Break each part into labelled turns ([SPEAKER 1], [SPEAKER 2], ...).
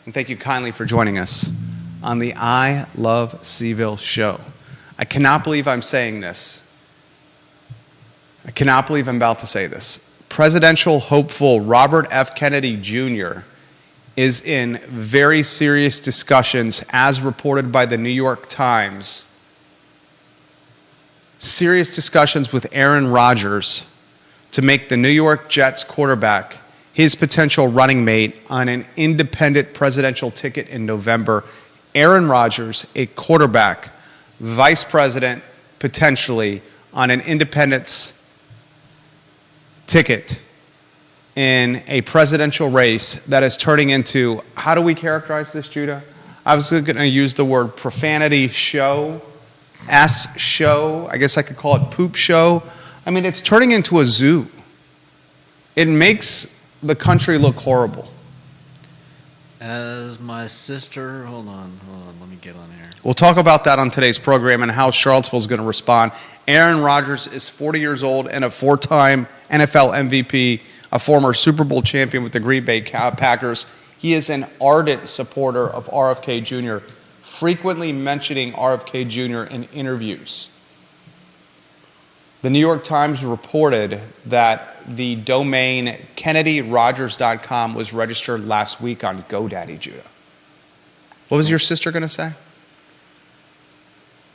[SPEAKER 1] and thank you kindly for joining us on the I Love CVille Show. I cannot believe I'm saying this. I cannot believe I'm about to say this. Presidential hopeful Robert F. Kennedy Jr. is in very serious discussions, as reported by the New York Times. Serious discussions with Aaron Rodgers to make the New York Jets quarterback his potential running mate on an independent presidential ticket in November. Aaron Rodgers, a quarterback, vice president, potentially on an independent's ticket in a presidential race that is turning into, how do we characterize this, Judah? I was going to use the word profanity show, show. I guess I could call it poop show. I mean, it's turning into a zoo. It makes the country look horrible.
[SPEAKER 2] As my sister, hold on, let me get on here.
[SPEAKER 1] We'll talk about that on today's program and how Charlottesville is going to respond. Aaron Rodgers is 40 years old and a four-time NFL MVP, a former Super Bowl champion with the Green Bay Packers. He is an ardent supporter of RFK Jr., frequently mentioning RFK Jr. in interviews. The New York Times reported that the domain KennedyRogers.com was registered last week on GoDaddy, Judah. What was your sister going to say?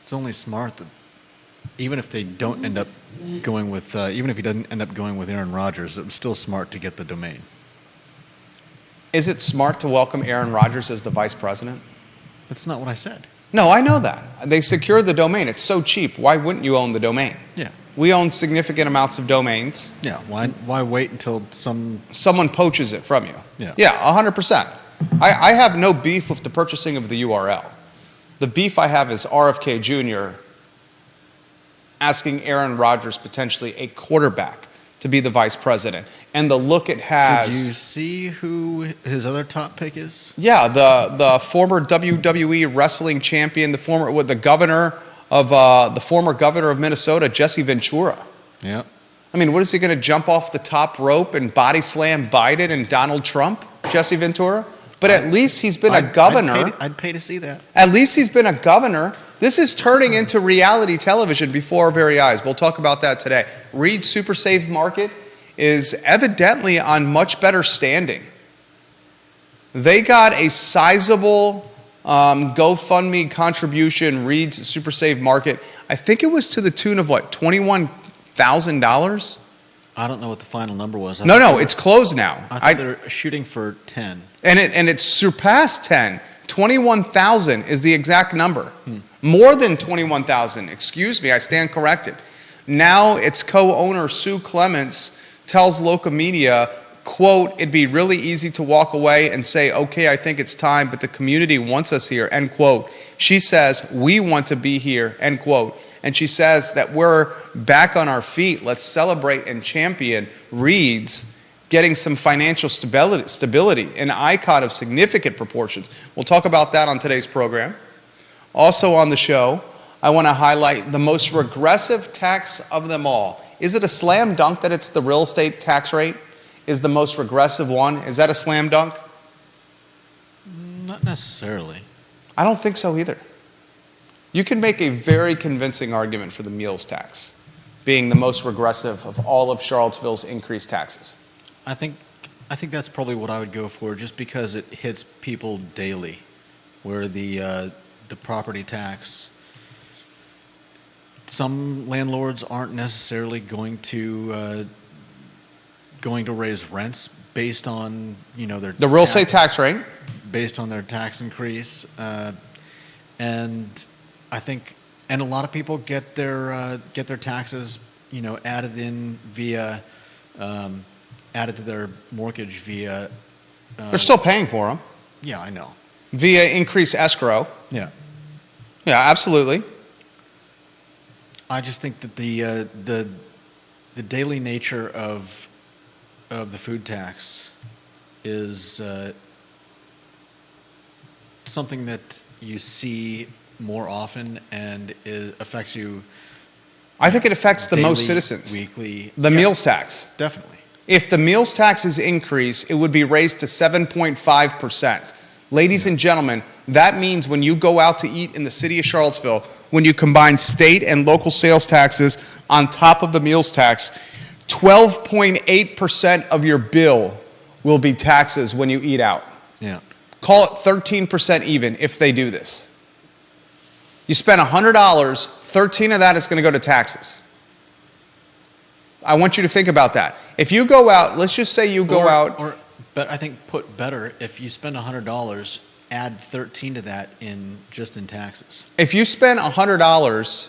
[SPEAKER 2] It's only smart that even if they don't end up going with, even if he doesn't end up going with Aaron Rodgers, it was still smart to get the domain.
[SPEAKER 1] Is it smart to welcome Aaron Rodgers as the vice president?
[SPEAKER 2] That's not what I said.
[SPEAKER 1] No, I know that. They secured the domain. It's so cheap. Why wouldn't you own the domain?
[SPEAKER 2] Yeah.
[SPEAKER 1] We own significant amounts of domains.
[SPEAKER 2] Yeah. Why wait until
[SPEAKER 1] someone poaches it from you?
[SPEAKER 2] Yeah.
[SPEAKER 1] Yeah, 100%. I have no beef with the purchasing of the URL. The beef I have is RFK Jr. asking Aaron Rodgers, potentially a quarterback, to be the vice president. And the look it has...
[SPEAKER 2] Did you see who his other top pick is?
[SPEAKER 1] Yeah, the former WWE wrestling champion, the former governor of Minnesota, Jesse Ventura.
[SPEAKER 2] Yeah.
[SPEAKER 1] I mean, what is he going to jump off the top rope and body slam Biden and Donald Trump, Jesse Ventura? But at least he's been a governor.
[SPEAKER 2] I'd pay to see that.
[SPEAKER 1] At least he's been a governor. This is turning into reality television before our very eyes. We'll talk about that today. Reid Super Save Market is evidently on much better standing. They got a sizable GoFundMe contribution, Reid's Super Save Market. I think it was to the tune of, what, $21,000?
[SPEAKER 2] I don't know what the final number was.
[SPEAKER 1] No, it's closed now.
[SPEAKER 2] I thought they're shooting for 10.
[SPEAKER 1] And it surpassed 10. 21,000 is the exact number. More than 21,000. Excuse me, I stand corrected. Now its co-owner, Sue Clements, tells local media, quote, "It'd be really easy to walk away and say, okay, I think it's time, but the community wants us here," end quote. She says, "We want to be here," end quote. And she says that we're back on our feet. Let's celebrate and champion Reid's getting some financial stability, an icon of significant proportions. We'll talk about that on today's program. Also on the show, I want to highlight the most regressive tax of them all. Is it a slam dunk that it's the real estate tax rate is the most regressive one? Is that a slam dunk?
[SPEAKER 2] Not necessarily.
[SPEAKER 1] I don't think so either. You can make a very convincing argument for the meals tax being the most regressive of all of Charlottesville's increased taxes.
[SPEAKER 2] I think that's probably what I would go for, just because it hits people daily, where the property tax, some landlords aren't necessarily going to raise rents based on
[SPEAKER 1] the real estate tax rate,
[SPEAKER 2] based on their tax increase, and I think, and a lot of people get their taxes added in via added to their mortgage via.
[SPEAKER 1] They're still paying for them.
[SPEAKER 2] Yeah, I know.
[SPEAKER 1] Via increased escrow.
[SPEAKER 2] Yeah.
[SPEAKER 1] Yeah, absolutely.
[SPEAKER 2] I just think that the daily nature of the food tax is something that you see more often, and it affects you.
[SPEAKER 1] I think it affects the
[SPEAKER 2] daily,
[SPEAKER 1] most citizens.
[SPEAKER 2] Weekly.
[SPEAKER 1] The meals tax.
[SPEAKER 2] Definitely.
[SPEAKER 1] If the meals tax is increased, it would be raised to 7.5%. Ladies and gentlemen, that means when you go out to eat in the city of Charlottesville, when you combine state and local sales taxes on top of the meals tax, 12.8% of your bill will be taxes when you eat out.
[SPEAKER 2] Yeah.
[SPEAKER 1] Call it 13% even if they do this. You spend $100, 13 of that is going to go to taxes. I want you to think about that. If you go out, let's just say you go out.
[SPEAKER 2] But I think put better, if you spend $100, add 13 to that in taxes.
[SPEAKER 1] If you spend $100,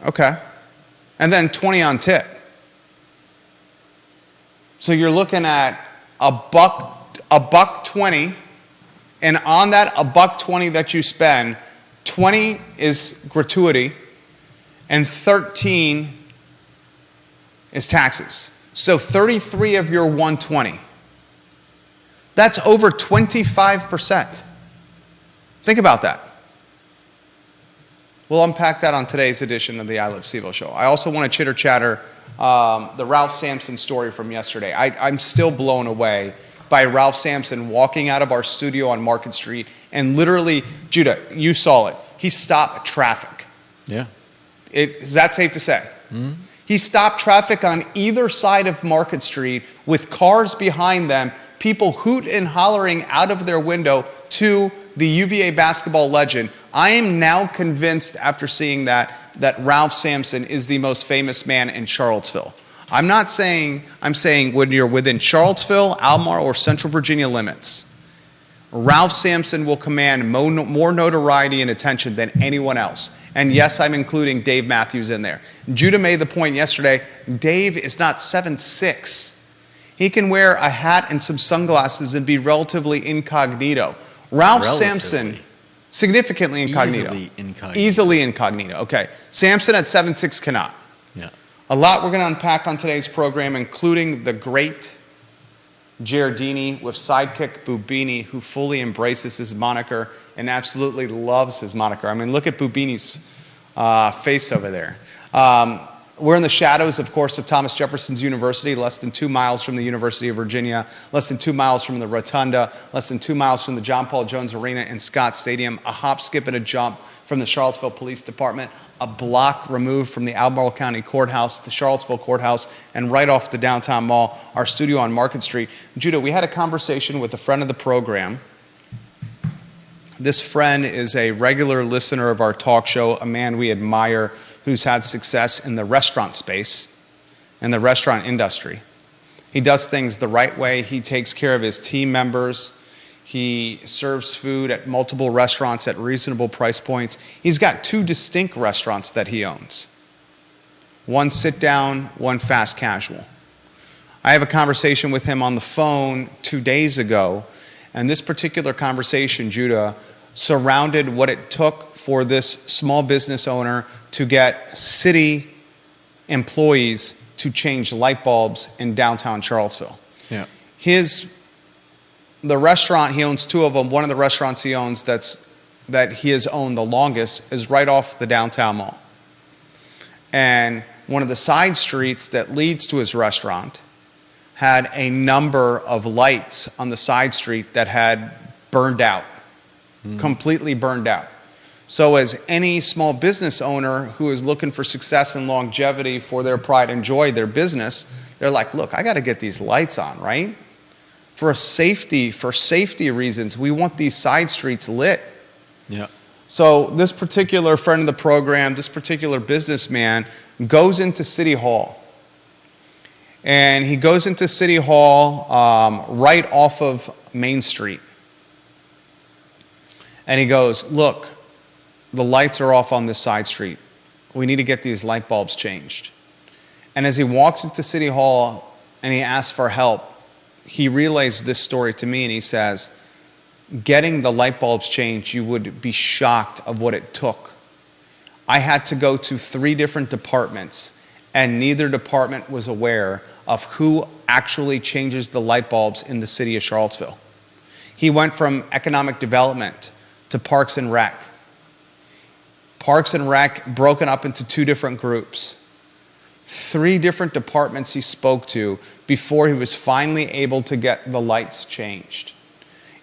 [SPEAKER 1] okay, and then 20 on tip. So you're looking at $1.20, and on that $1.20 that you spend, 20 is gratuity, and 13 is taxes. So 33 of your 120. That's over 25%. Think about that. We'll unpack that on today's edition of the I Love CVille Show. I also want to chitter-chatter the Ralph Sampson story from yesterday. I'm still blown away by Ralph Sampson walking out of our studio on Market Street and literally, Judah, you saw it. He stopped traffic.
[SPEAKER 2] Yeah.
[SPEAKER 1] Is that safe to say? Mm-hmm. He stopped traffic on either side of Market Street with cars behind them, people hoot and hollering out of their window to the UVA basketball legend. I am now convinced after seeing that Ralph Sampson is the most famous man in Charlottesville. I'm saying when you're within Charlottesville, Almar, or Central Virginia limits, Ralph Sampson will command more notoriety and attention than anyone else. And yes, I'm including Dave Matthews in there. Judah made the point yesterday, Dave is not 7'6". He can wear a hat and some sunglasses and be relatively incognito. Ralph Sampson, significantly incognito. Easily incognito. Okay. Sampson at 7'6" cannot.
[SPEAKER 2] Yeah.
[SPEAKER 1] A lot we're going to unpack on today's program, including the great JerrDini with Sidekick Boobini, who fully embraces his moniker and absolutely loves his moniker. I mean, look at Boobini's face over there. We're in the shadows, of course, of Thomas Jefferson's University, less than 2 miles from the University of Virginia, less than 2 miles from the Rotunda, less than 2 miles from the John Paul Jones Arena and Scott Stadium, a hop, skip, and a jump from the Charlottesville Police Department, a block removed from the Albemarle County Courthouse, the Charlottesville Courthouse, and right off the downtown mall, our studio on Market Street. Judah, we had a conversation with a friend of the program. This friend is a regular listener of our talk show, a man we admire who's had success in the restaurant space, in the restaurant industry. He does things the right way. He takes care of his team members. He serves food at multiple restaurants at reasonable price points. He's got 2 distinct restaurants that he owns. One sit down, one fast casual. I have a conversation with him on the phone 2 days ago, and this particular conversation, Judah, surrounded what it took for this small business owner to get city employees to change light bulbs in downtown Charlottesville.
[SPEAKER 2] Yeah.
[SPEAKER 1] The restaurant, he owns 2 of them. One of the restaurants he owns that he has owned the longest is right off the downtown mall. And one of the side streets that leads to his restaurant had a number of lights on the side street that had burned out, completely burned out. So as any small business owner who is looking for success and longevity for their pride and joy, their business, they're like, look, I got to get these lights on, right? For safety reasons, we want these side streets lit.
[SPEAKER 2] Yeah.
[SPEAKER 1] So this particular friend of the program, this particular businessman, goes into City Hall. And he goes into City Hall right off of Main Street. And he goes, look, the lights are off on this side street. We need to get these light bulbs changed. And as he walks into City Hall and he asks for help, he relays this story to me and he says, getting the light bulbs changed, you would be shocked of what it took. I had to go to 3 different departments and neither department was aware of who actually changes the light bulbs in the city of Charlottesville. He went from economic development to Parks and Rec. Parks and Rec broken up into 2 different groups. 3 different departments he spoke to before he was finally able to get the lights changed.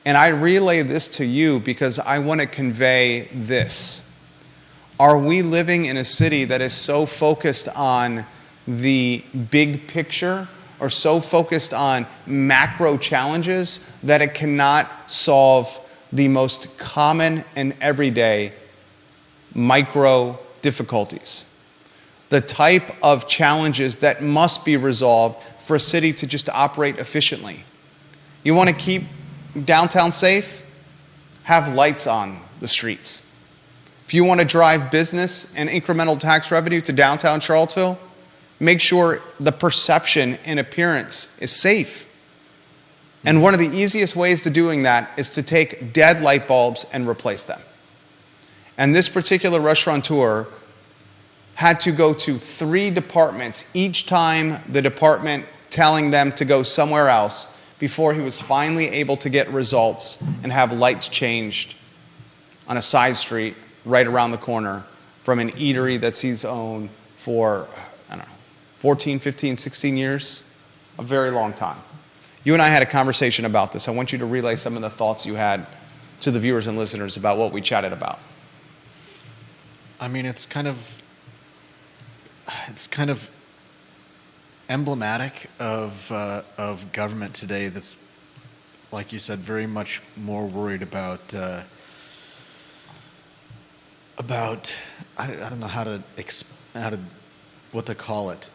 [SPEAKER 1] And I relay this to you because I want to convey this. Are we living in a city that is so focused on the big picture or so focused on macro challenges that it cannot solve the most common and everyday micro difficulties? The type of challenges that must be resolved for a city to just operate efficiently. You want to keep downtown safe? Have lights on the streets. If you want to drive business and incremental tax revenue to downtown Charlottesville, make sure the perception and appearance is safe. And one of the easiest ways to doing that is to take dead light bulbs and replace them. And this particular restaurateur had to go to 3 departments each time the department telling them to go somewhere else before he was finally able to get results and have lights changed on a side street right around the corner from an eatery that's he's owned for, 14, 15, 16 years, a very long time. You and I had a conversation about this. I want you to relay some of the thoughts you had to the viewers and listeners about what we chatted about.
[SPEAKER 2] I mean, it's kind of emblematic of government today. That's, like you said, very much more worried about I don't know what to call it.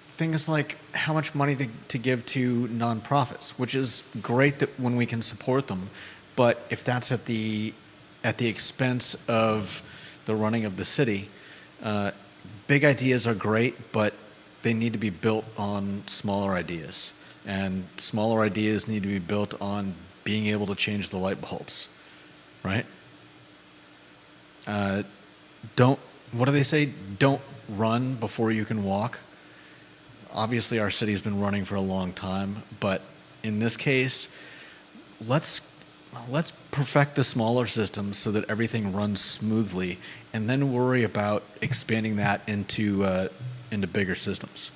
[SPEAKER 2] Things like how much money to give to nonprofits, which is great that when we can support them, but if that's at the expense of the running of the city, big ideas are great, but they need to be built on smaller ideas, and smaller ideas need to be built on being able to change the light bulbs, right? What do they say? Don't run before you can walk. Obviously, our city's been running for a long time, but in this case, let's perfect the smaller systems so that everything runs smoothly, and then worry about expanding that into bigger systems.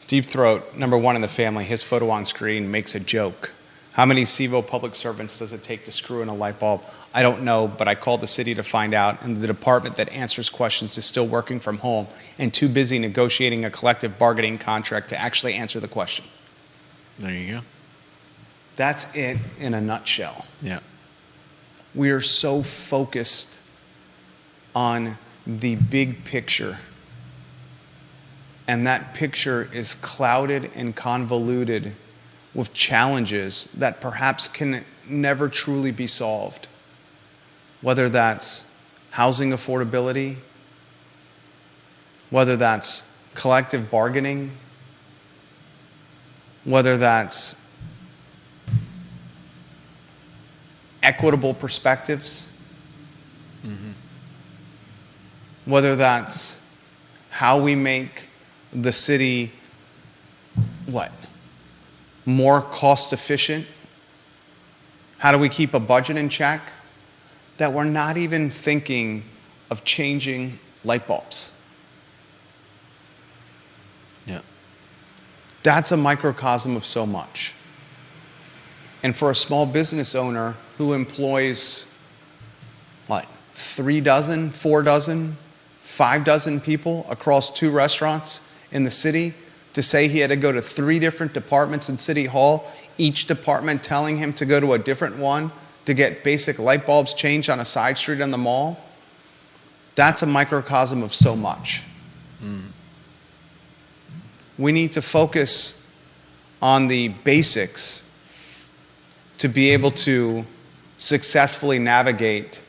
[SPEAKER 1] Deep Throat, number 1 in the family, his photo on screen makes a joke. How many CVille public servants does it take to screw in a light bulb? I don't know, but I called the city to find out, and the department that answers questions is still working from home and too busy negotiating a collective bargaining contract to actually answer the question.
[SPEAKER 2] There you go.
[SPEAKER 1] That's it in a nutshell.
[SPEAKER 2] Yeah.
[SPEAKER 1] We are so focused on the big picture, and that picture is clouded and convoluted with challenges that perhaps can never truly be solved. Whether that's housing affordability, whether that's collective bargaining, whether that's equitable perspectives, whether that's how we make the city, more cost efficient? How do we keep a budget in check? That we're not even thinking of changing light bulbs.
[SPEAKER 2] Yeah.
[SPEAKER 1] That's a microcosm of so much. And for a small business owner who employs, 3 dozen, 4 dozen, 5 dozen people across 2 restaurants in the city, to say he had to go to 3 different departments in City Hall, each department telling him to go to a different one to get basic light bulbs changed on a side street in the mall, that's a microcosm of so much. We need to focus on the basics to be able to successfully navigate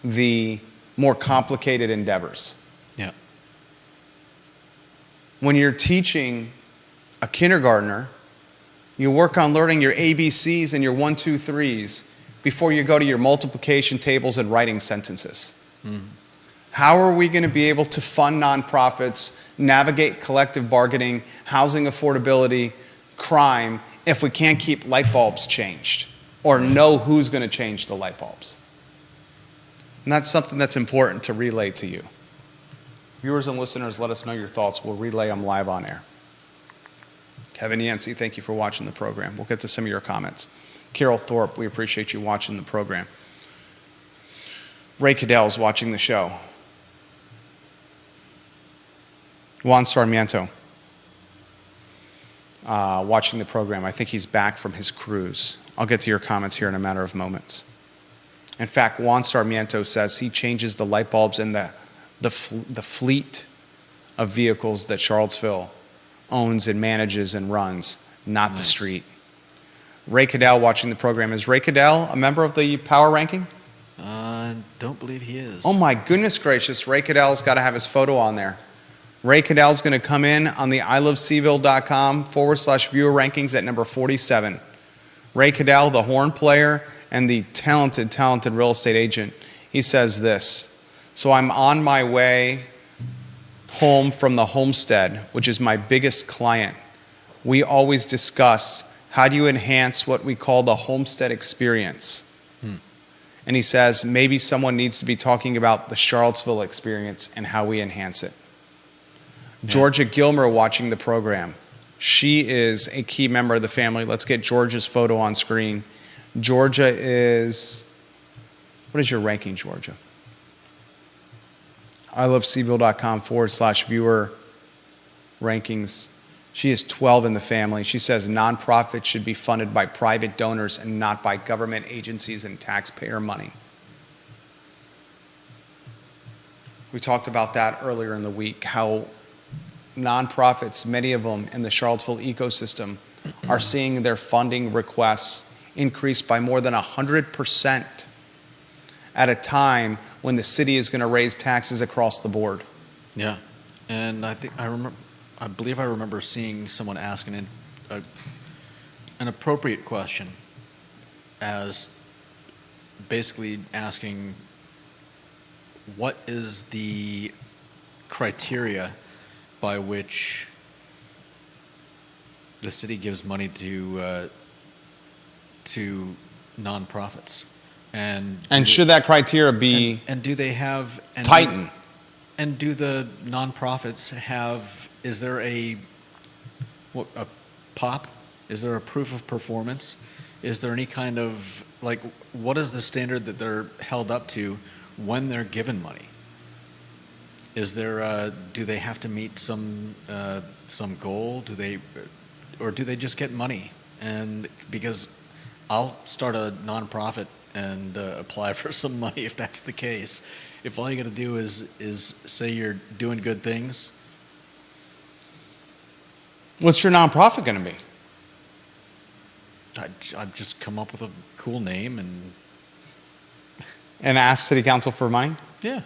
[SPEAKER 1] the more complicated endeavors.
[SPEAKER 2] Yeah.
[SPEAKER 1] When you're teaching a kindergartner, you work on learning your ABCs and your 1, 2, 3s before you go to your multiplication tables and writing sentences. How are we going to be able to fund nonprofits, navigate collective bargaining, housing affordability, crime, if we can't keep light bulbs changed or know who's going to change the light bulbs? And that's something that's important to relay to you. Viewers and listeners, let us know your thoughts. We'll relay them live on air. Kevin Yancey, thank you for watching the program. We'll get to some of your comments. Carol Thorpe, we appreciate you watching the program. Ray Cadell's watching the show. Juan Sarmiento watching the program. I think he's back from his cruise. I'll get to your comments here in a matter of moments. In fact, Juan Sarmiento says he changes the light bulbs in the fleet of vehicles that Charlottesville owns and manages and runs, not the street. Ray Cadell watching the program. Is Ray Cadell a member of the power ranking?
[SPEAKER 2] Don't believe he is.
[SPEAKER 1] Oh my goodness gracious, Ray Cadell's got to have his photo on there. Ray Cadell's going to come in on the ilovecville.com/viewer rankings at number 47. Ray Cadell, the horn player and the talented real estate agent, he says this: so I'm on my way home from the homestead, which is my biggest client. We always discuss how do you enhance what we call the homestead experience. And he says maybe someone needs to be talking about the Charlottesville experience and how we enhance it. Yeah. Georgia Gilmer watching the program. She is a key member of the family. Let's get Georgia's photo on screen. Georgia is, what is your ranking, Georgia? ilovecville.com/viewer rankings. She is 12 in the family. She says nonprofits should be funded by private donors and not by government agencies and taxpayer money. We talked about that earlier in the week, how nonprofits, many of them in the Charlottesville ecosystem, are seeing their funding requests increase by more than 100% at a time when the city is going to raise taxes across the board.
[SPEAKER 2] Yeah, and I believe I remember seeing someone ask an appropriate question, as basically asking, what is the criteria by which the city gives money to nonprofits, and
[SPEAKER 1] should that criteria be
[SPEAKER 2] and do they have
[SPEAKER 1] tighten?
[SPEAKER 2] And do the nonprofits have? Is there a POP? Is there a proof of performance? Is there any kind of, like, what is the standard that they're held up to when they're given money? Is there do they have to meet some goal? Do they just get money? And because I'll start a nonprofit and apply for some money if that's the case. If all you got to do is say you're doing good things.
[SPEAKER 1] What's your nonprofit going to be?
[SPEAKER 2] I'd just come up with a cool name
[SPEAKER 1] and ask City Council for money?
[SPEAKER 2] Yeah.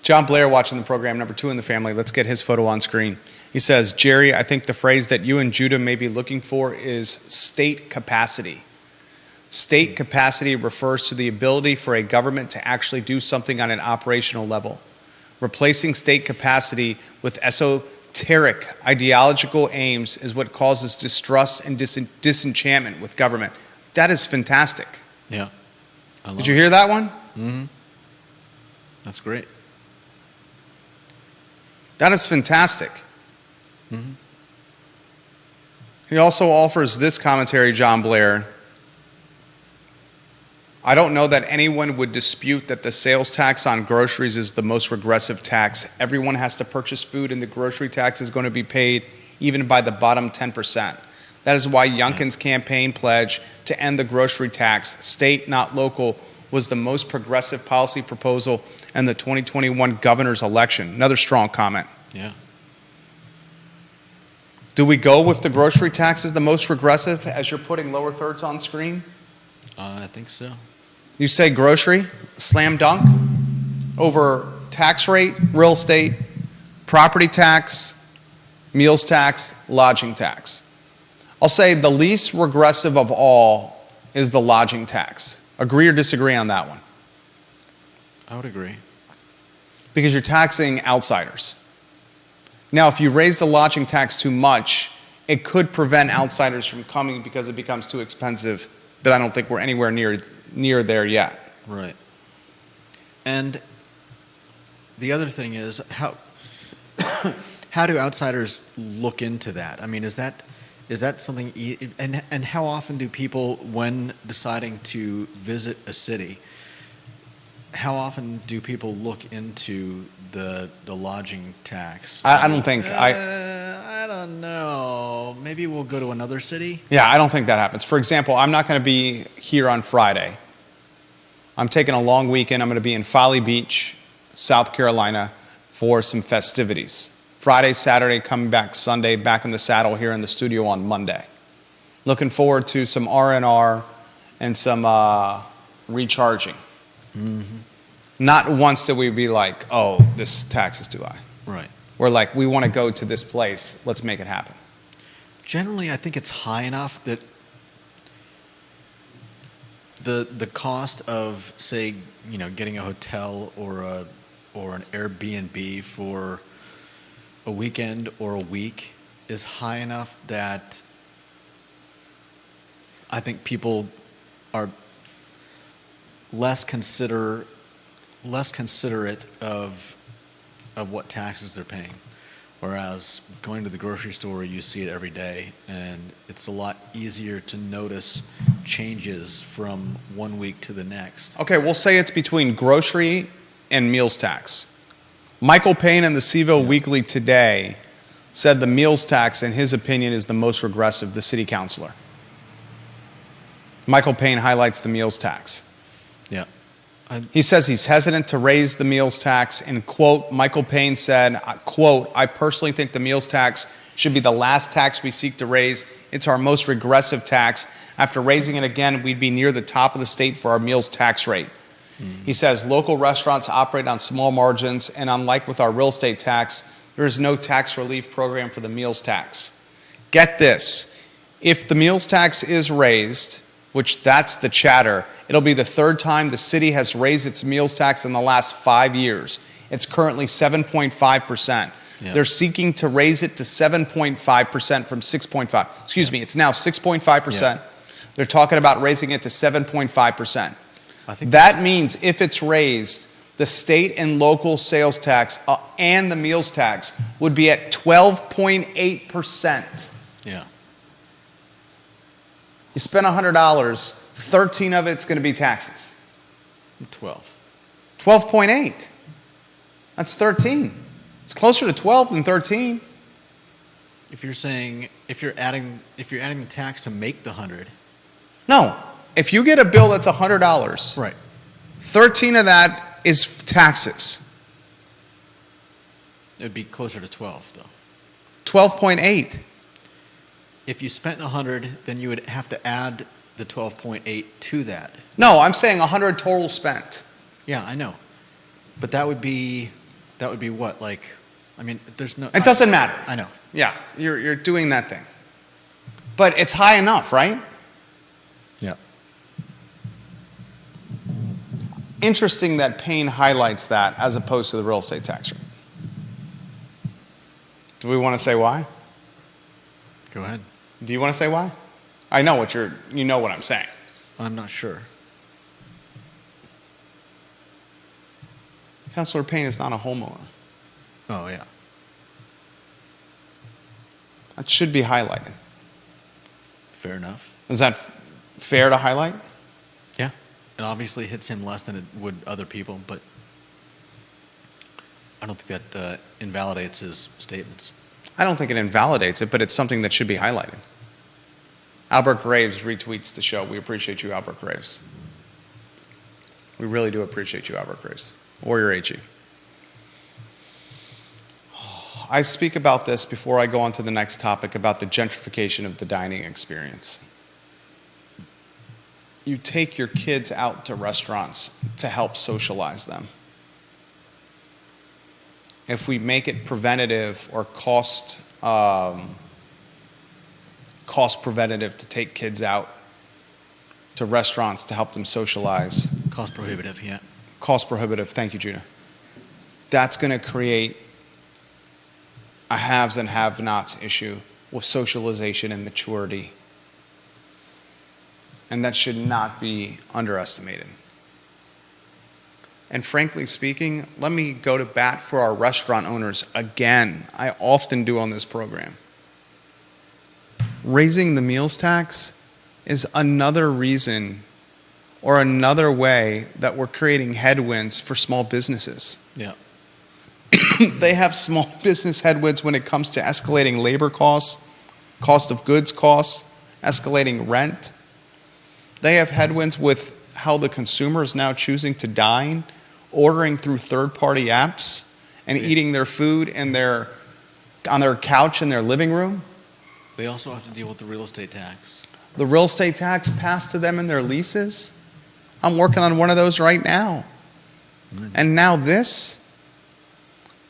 [SPEAKER 1] John Blair watching the program, number 2 in the family. Let's get his photo on screen. He says, Jerry, I think the phrase that you and Judah may be looking for is state capacity. State capacity refers to the ability for a government to actually do something on an operational level. Replacing state capacity with esoteric ideological aims is what causes distrust and disenchantment with government. That is fantastic.
[SPEAKER 2] Yeah.
[SPEAKER 1] Did you hear that one?
[SPEAKER 2] Mm-hmm. That's great.
[SPEAKER 1] That is fantastic.
[SPEAKER 2] Mm-hmm.
[SPEAKER 1] He also offers this commentary, John Blair. I don't know that anyone would dispute that the sales tax on groceries is the most regressive tax. Everyone has to purchase food, and the grocery tax is going to be paid even by the bottom 10%. That is why Youngkin's campaign pledge to end the grocery tax, state, not local, was the most progressive policy proposal in the 2021 governor's election. Another strong comment.
[SPEAKER 2] Yeah.
[SPEAKER 1] Do we go with the grocery tax as the most regressive, as you're putting lower thirds on screen?
[SPEAKER 2] I think so.
[SPEAKER 1] You say grocery, slam dunk, over tax rate, real estate, property tax, meals tax, lodging tax. I'll say the least regressive of all is the lodging tax. Agree or disagree on that one?
[SPEAKER 2] I would agree.
[SPEAKER 1] Because you're taxing outsiders. Now, if you raise the lodging tax too much, it could prevent outsiders from coming because it becomes too expensive, but I don't think we're anywhere near there yet.
[SPEAKER 2] Right. And the other thing is, how do outsiders look into that? I mean, is that Is that something? And how often do people, when deciding to visit a city, how often do people look into the lodging tax?
[SPEAKER 1] I don't think
[SPEAKER 2] I don't know. Maybe we'll go to another city.
[SPEAKER 1] Yeah, I don't think that happens. For example, I'm not going to be here on Friday. I'm taking a long weekend. I'm going to be in Folly Beach, South Carolina, for some festivities. Friday, Saturday, coming back Sunday, back in the saddle here in the studio on Monday. Looking forward to some R&R and some recharging. Mm-hmm. Not once that we'd be like, oh, this tax is too high.
[SPEAKER 2] Right.
[SPEAKER 1] We're like, we want to go to this place. Let's make it happen.
[SPEAKER 2] Generally, I think it's high enough that the cost of, say, getting a hotel or an Airbnb for a weekend or a week is high enough that I think people are less considerate of what taxes they're paying. Whereas going to the grocery store, you see it every day, and it's a lot easier to notice changes from one week to the next.
[SPEAKER 1] Okay, we'll say it's between grocery and meals tax. Michael Payne in the CVille Weekly today said the meals tax, in his opinion, is the most regressive, the city councilor. Michael Payne highlights the meals tax.
[SPEAKER 2] Yeah.
[SPEAKER 1] He says he's hesitant to raise the meals tax, and, quote, Michael Payne said, quote, I personally think the meals tax should be the last tax we seek to raise. It's our most regressive tax. After raising it again, we'd be near the top of the state for our meals tax rate. Mm-hmm. He says local restaurants operate on small margins, and unlike with our real estate tax, there is no tax relief program for the meals tax. Get this. If the meals tax is raised, which that's the chatter, it'll be the third time the city has raised its meals tax in the last 5 years. It's currently 7.5%. Yep. They're seeking to raise it to 7.5% from 6.5. Excuse me, it's now 6.5%. Yep. They're talking about raising it to 7.5%. That means if it's raised, the state and local sales tax and the meals tax would be at 12.8%.
[SPEAKER 2] Yeah.
[SPEAKER 1] You spend $100, 13 of it's going to be taxes.
[SPEAKER 2] 12.
[SPEAKER 1] 12.8. That's 13. It's closer to 12 than 13.
[SPEAKER 2] If you're adding the tax to make the 100.
[SPEAKER 1] No. If you get a bill that's $100,
[SPEAKER 2] right,
[SPEAKER 1] 13 of that is taxes.
[SPEAKER 2] It would be closer to 12, though.
[SPEAKER 1] 12.8.
[SPEAKER 2] If you spent 100, then you would have to add the 12.8 to that.
[SPEAKER 1] No, I'm saying 100 total spent.
[SPEAKER 2] Yeah, I know. But that would be what? Like, I mean, there's no...
[SPEAKER 1] It doesn't matter.
[SPEAKER 2] I know.
[SPEAKER 1] Yeah, you're doing that thing. But it's high enough, right?
[SPEAKER 2] Yeah.
[SPEAKER 1] Interesting that Payne highlights that as opposed to the real estate tax rate. Do we want to say why?
[SPEAKER 2] Go ahead.
[SPEAKER 1] Do you want to say why? I know you know what I'm saying.
[SPEAKER 2] I'm not sure.
[SPEAKER 1] Councilor Payne is not a homeowner.
[SPEAKER 2] Oh, yeah.
[SPEAKER 1] That should be highlighted.
[SPEAKER 2] Fair enough.
[SPEAKER 1] Is that fair to highlight?
[SPEAKER 2] Yeah. It obviously hits him less than it would other people, but I don't think that invalidates his statements.
[SPEAKER 1] I don't think it invalidates it, but it's something that should be highlighted. Albert Graves retweets the show. We appreciate you, Albert Graves. We really do appreciate you, Albert Graves. Warrior AG. I speak about this before I go on to the next topic about the gentrification of the dining experience. You take your kids out to restaurants to help socialize them. If we make it preventative or cost preventative to take kids out to restaurants to help them socialize.
[SPEAKER 2] Cost prohibitive, yeah.
[SPEAKER 1] Cost prohibitive, thank you, Judah. That's going to create a haves and have-nots issue with socialization and maturity. And that should not be underestimated. And frankly speaking, let me go to bat for our restaurant owners again. I often do on this program. raising the meals tax is another reason or another way that we're creating headwinds for small businesses.
[SPEAKER 2] Yeah.
[SPEAKER 1] They have small business headwinds when it comes to escalating labor costs, cost of goods costs, escalating rent. They have headwinds with how the consumer is now choosing to dine, ordering through third-party apps, and eating their food on their couch in their living room.
[SPEAKER 2] They also have to deal with the real estate tax.
[SPEAKER 1] The real estate tax passed to them in their leases. I'm working on one of those right now. And now this.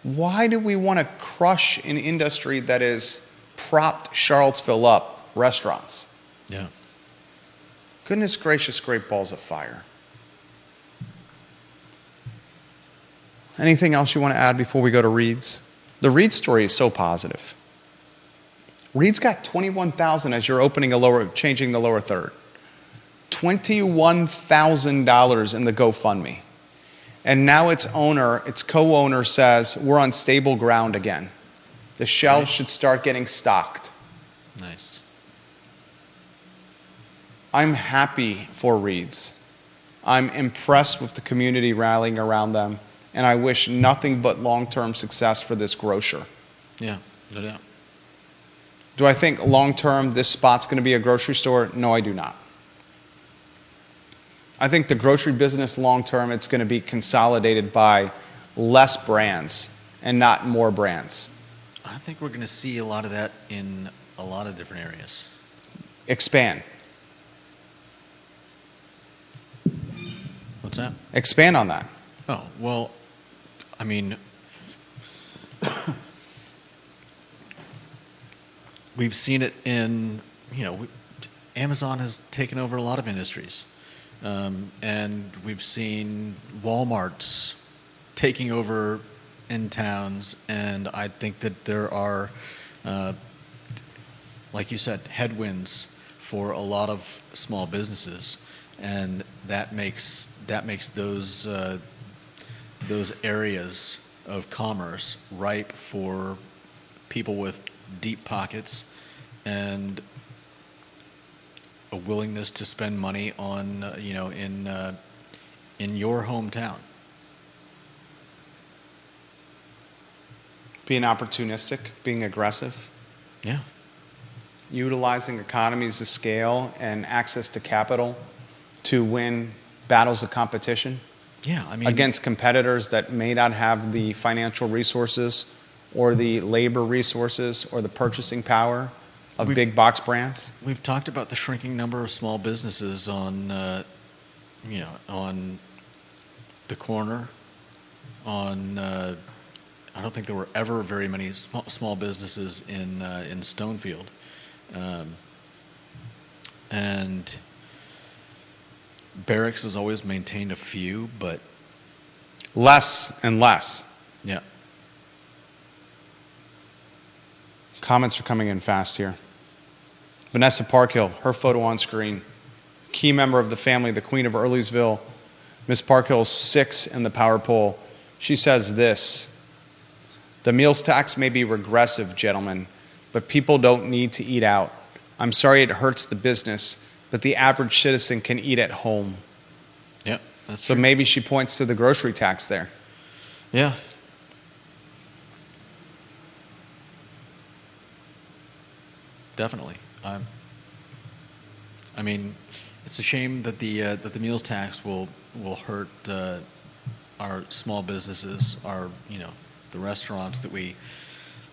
[SPEAKER 1] Why do we want to crush an industry that has propped Charlottesville up, restaurants?
[SPEAKER 2] Yeah.
[SPEAKER 1] Goodness gracious, great balls of fire. Anything else you want to add before we go to Reid's? The Reid story is so positive. Reid's got $21,000 as you're changing the lower third. $21,000 in the GoFundMe. And now its co-owner says, we're on stable ground again. The shelves should start getting stocked.
[SPEAKER 2] Nice.
[SPEAKER 1] I'm happy for Reid's. I'm impressed with the community rallying around them, and I wish nothing but long-term success for this grocer.
[SPEAKER 2] Yeah, no doubt.
[SPEAKER 1] Do I think long-term this spot's going to be a grocery store? No, I do not. I think the grocery business long-term, it's going to be consolidated by less brands and not more brands.
[SPEAKER 2] I think we're going to see a lot of that in a lot of different areas.
[SPEAKER 1] Expand.
[SPEAKER 2] What's that?
[SPEAKER 1] Expand on that.
[SPEAKER 2] Oh, well, I mean, we've seen it in, Amazon has taken over a lot of industries. And we've seen Walmarts taking over in towns, and I think that there are, like you said, headwinds for a lot of small businesses, and that makes those areas of commerce ripe for people with deep pockets and a willingness to spend money on, in your hometown.
[SPEAKER 1] Being opportunistic, being aggressive.
[SPEAKER 2] Yeah.
[SPEAKER 1] Utilizing economies of scale and access to capital to win battles of competition.
[SPEAKER 2] Yeah, I mean,
[SPEAKER 1] against competitors that may not have the financial resources or the labor resources or the purchasing power of big box brands.
[SPEAKER 2] We've talked about the shrinking number of small businesses on, on the corner. I don't think there were ever very many small businesses in Stonefield, and Barracks has always maintained a few, but
[SPEAKER 1] less and less.
[SPEAKER 2] Yeah.
[SPEAKER 1] Comments are coming in fast here. Vanessa Parkhill, her photo on screen. Key member of the family, the Queen of Earlysville. Miss Parkhill is 6 in the power poll. She says this: the meals tax may be regressive, gentlemen, but people don't need to eat out. I'm sorry it hurts the business, but the average citizen can eat at home.
[SPEAKER 2] Yeah, that's
[SPEAKER 1] so
[SPEAKER 2] true.
[SPEAKER 1] Maybe she points to the grocery tax there.
[SPEAKER 2] Yeah. Definitely. I mean, it's a shame that the meals tax will hurt our small businesses, our the restaurants that we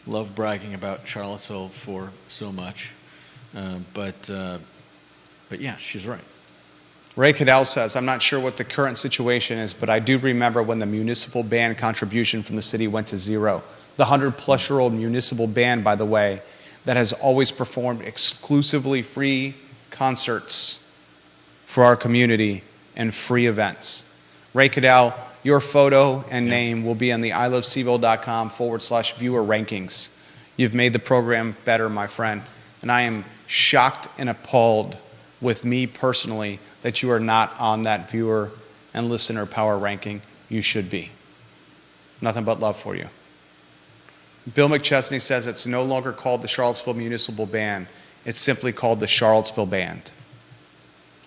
[SPEAKER 2] love bragging about Charlottesville for so much. But yeah, she's right.
[SPEAKER 1] Ray Cadell says, I'm not sure what the current situation is, but I do remember when the municipal band contribution from the city went to zero. The 100-plus-year-old municipal band, by the way, that has always performed exclusively free concerts for our community and free events. Ray Cadell, your photo and name will be on the ilovecville.com/viewer rankings. You've made the program better, my friend. And I am shocked and appalled with me personally that you are not on that viewer and listener power ranking. You should be. Nothing but love for you. Bill McChesney says it's no longer called the Charlottesville Municipal Band. It's simply called the Charlottesville Band.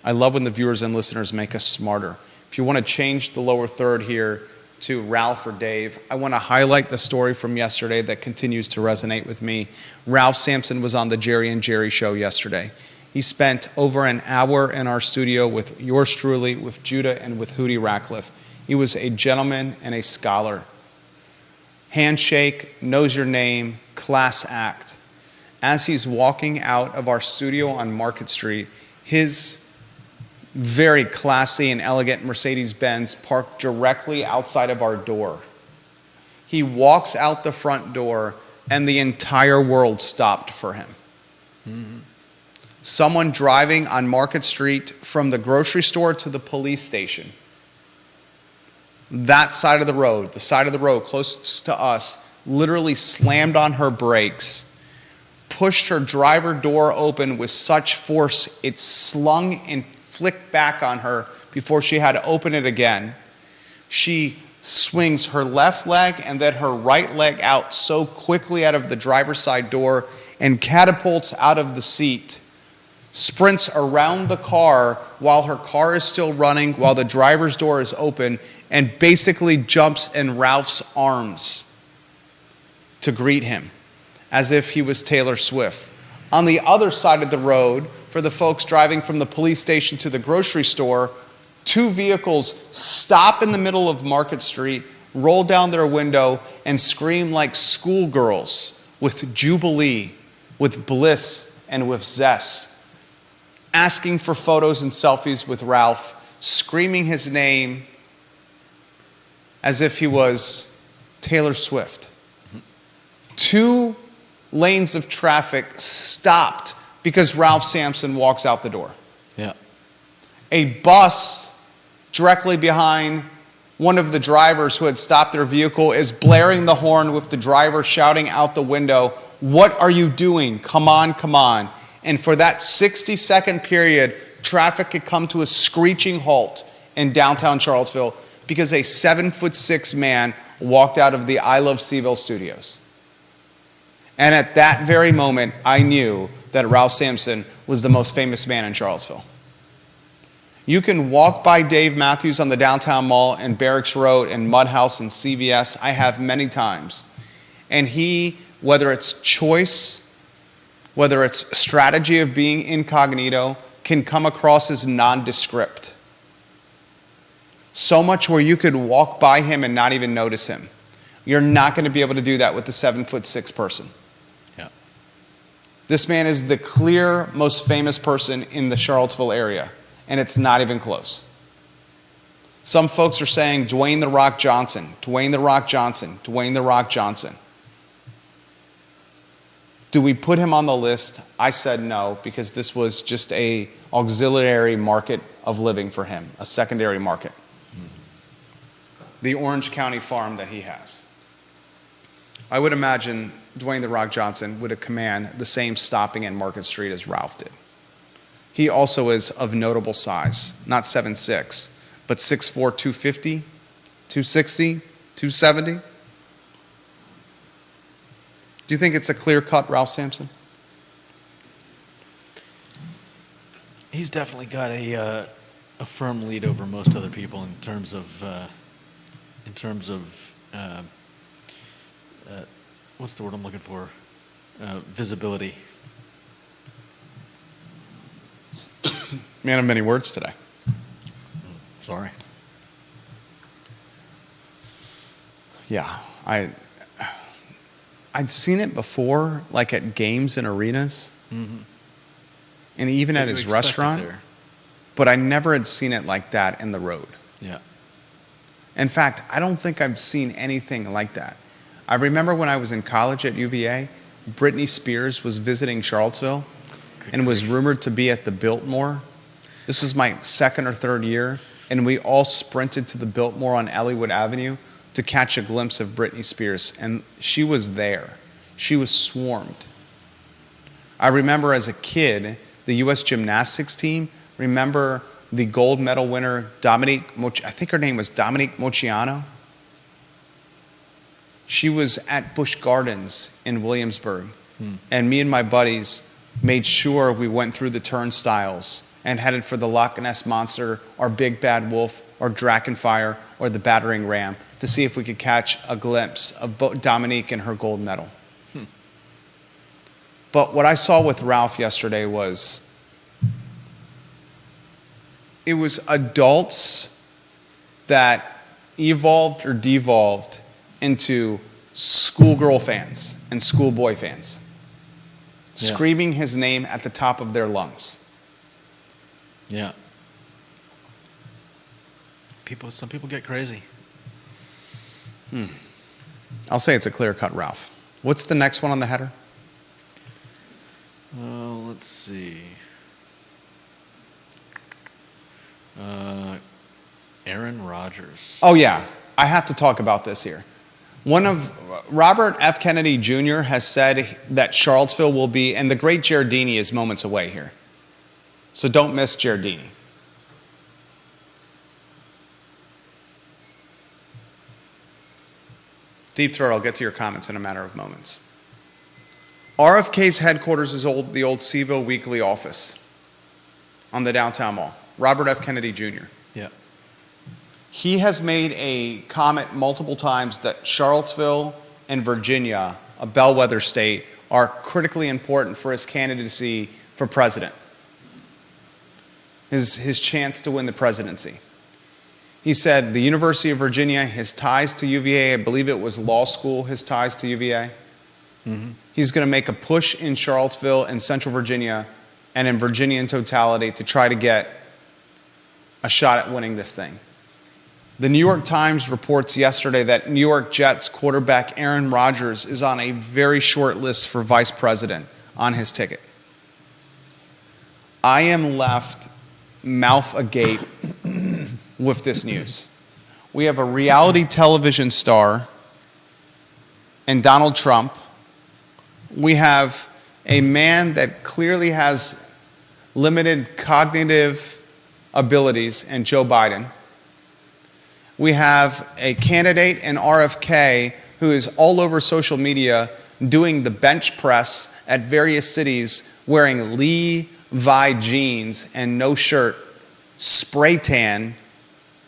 [SPEAKER 1] I love when the viewers and listeners make us smarter. If you want to change the lower third here to Ralph or Dave, I want to highlight the story from yesterday that continues to resonate with me. Ralph Sampson was on the Jerry and Jerry show yesterday. He spent over an hour in our studio with yours truly, with Judah, and with Hootie Ratcliffe. He was a gentleman and a scholar. Handshake, knows your name, class act. As he's walking out of our studio on Market Street, his very classy and elegant Mercedes-Benz parked directly outside of our door. He walks out the front door, and the entire world stopped for him. Mm-hmm. Someone driving on Market Street from the grocery store to the police station. That side of the road, the side of the road closest to us, literally slammed on her brakes, pushed her driver door open with such force it slung and flicked back on her before she had to open it again. She swings her left leg and then her right leg out so quickly out of the driver's side door and catapults out of the seat, sprints around the car while her car is still running, while the driver's door is open, and basically jumps in Ralph's arms to greet him as if he was Taylor Swift. On the other side of the road, for the folks driving from the police station to the grocery store, two vehicles stop in the middle of Market Street, roll down their window, and scream like schoolgirls with jubilee, with bliss, and with zest, asking for photos and selfies with Ralph, screaming his name as if he was Taylor Swift. Two lanes of traffic stopped because Ralph Sampson walks out the door.
[SPEAKER 2] Yeah.
[SPEAKER 1] A bus directly behind one of the drivers who had stopped their vehicle is blaring the horn with the driver shouting out the window, "What are you doing? Come on, come on." And for that 60-second period, traffic had come to a screeching halt in downtown Charlottesville because a 7'6" man walked out of the I Love CVille studios. And at that very moment, I knew that Ralph Sampson was the most famous man in Charlottesville. You can walk by Dave Matthews on the downtown mall and Barracks Road and Mudhouse and CVS. I have many times. And he, whether it's choice, whether it's strategy of being incognito, can come across as nondescript. So much where you could walk by him and not even notice him. You're not going to be able to do that with the 7'6" person. This man is the clear most famous person in the Charlottesville area, and it's not even close. Some folks are saying Dwayne "The Rock" Johnson, Dwayne "The Rock" Johnson, Dwayne "The Rock" Johnson. Do we put him on the list? I said no, because this was just a auxiliary market of living for him, a secondary market. The Orange County farm that he has. I would imagine Dwayne "The Rock" Johnson would command the same stopping in Market Street as Ralph did. He also is of notable size, not 7'6", but 6'4", 250, 260, 270. Do you think it's a clear-cut Ralph Sampson?
[SPEAKER 2] He's definitely got a firm lead over most other people in terms of what's the word I'm looking for? Visibility.
[SPEAKER 1] Man of many words today.
[SPEAKER 2] Sorry.
[SPEAKER 1] Yeah, I'd seen it before, like at games and arenas, and even at his restaurant, but I never had seen it like that in the road.
[SPEAKER 2] Yeah.
[SPEAKER 1] In fact, I don't think I've seen anything like that. I remember when I was in college at UVA, Britney Spears was visiting Charlottesville and was rumored to be at the Biltmore. This was my second or third year, and we all sprinted to the Biltmore on Elliowood Avenue to catch a glimpse of Britney Spears, and she was there. She was swarmed. I remember as a kid, the U.S. gymnastics team, remember the gold medal winner, I think her name was Dominique Moceanu? She was at Busch Gardens in Williamsburg, and me and my buddies made sure we went through the turnstiles and headed for the Loch Ness Monster or Big Bad Wolf or Drakenfire or the Battering Ram to see if we could catch a glimpse of Dominique and her gold medal. But what I saw with Ralph yesterday was it was adults that evolved or devolved into schoolgirl fans and schoolboy fans, screaming his name at the top of their lungs.
[SPEAKER 2] Yeah. Some people get crazy.
[SPEAKER 1] I'll say it's a clear-cut Ralph. What's the next one on the header?
[SPEAKER 2] Let's see. Aaron Rodgers.
[SPEAKER 1] Oh, yeah. I have to talk about this here. One of Robert F. Kennedy Jr. has said that Charlottesville will be, and the great JerrDini is moments away here. So don't miss JerrDini. Deep Throat, I'll get to your comments in a matter of moments. RFK's headquarters is the old CVille Weekly office on the downtown mall. Robert F. Kennedy Jr.
[SPEAKER 2] Yeah.
[SPEAKER 1] He has made a comment multiple times that Charlottesville and Virginia, a bellwether state, are critically important for his candidacy for president, his chance to win the presidency. He said the University of Virginia, his ties to UVA, I believe it was law school, his ties to UVA. Mm-hmm. He's going to make a push in Charlottesville and Central Virginia and in Virginia in totality to try to get a shot at winning this thing. The New York Times reports yesterday that New York Jets quarterback Aaron Rodgers is on a very short list for vice president on his ticket. I am left mouth agape with this news. We have a reality television star and Donald Trump. We have a man that clearly has limited cognitive abilities and Joe Biden. We have a candidate in RFK who is all over social media doing the bench press at various cities wearing Levi jeans and no shirt, spray tan,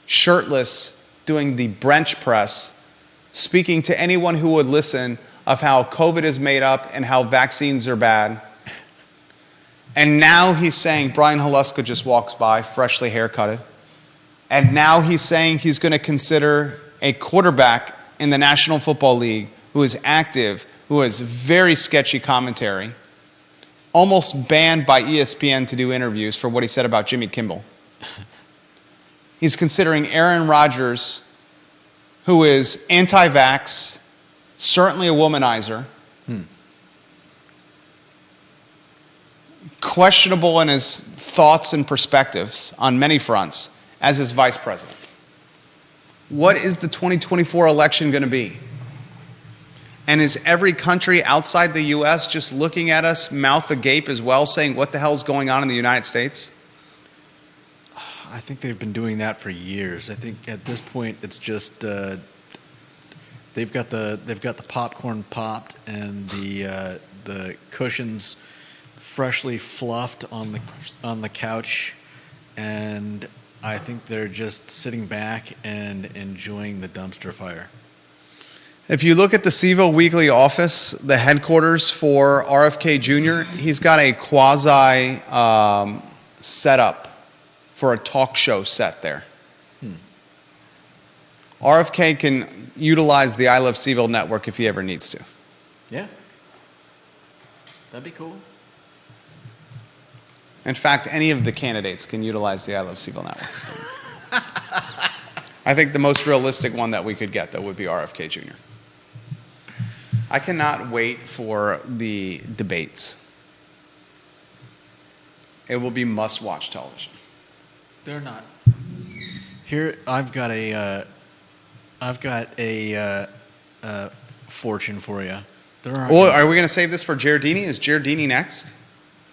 [SPEAKER 1] shirtless, doing the bench press, speaking to anyone who would listen of how COVID is made up and how vaccines are bad. And now he's saying, Brian Haluska just walks by, freshly haircutted. And now he's saying he's going to consider a quarterback in the National Football League who is active, who has very sketchy commentary, almost banned by ESPN to do interviews for what he said about Jimmy Kimmel. He's considering Aaron Rodgers, who is anti-vax, certainly a womanizer, questionable in his thoughts and perspectives on many fronts, as his vice president. What is the 2024 election going to be? And is every country outside the U.S. just looking at us mouth agape as well, saying what the hell's going on in the United States?
[SPEAKER 2] I think they've been doing that for years. I think at this point it's just they've got the popcorn popped and the cushions freshly fluffed on the couch, and I think they're just sitting back and enjoying the dumpster fire.
[SPEAKER 1] If you look at the CVille Weekly office, the headquarters for RFK Jr., he's got a quasi setup for a talk show set there. RFK can utilize the I Love CVille Network if he ever needs to.
[SPEAKER 2] Yeah. That'd be cool.
[SPEAKER 1] In fact, any of the candidates can utilize the I Love CVille Network. I think the most realistic one that we could get, though, would be RFK Jr. I cannot wait for the debates. It will be must-watch television.
[SPEAKER 2] They're not. Here, I've got a fortune for you.
[SPEAKER 1] Well, are we going to save this for JerrDini? Is JerrDini next?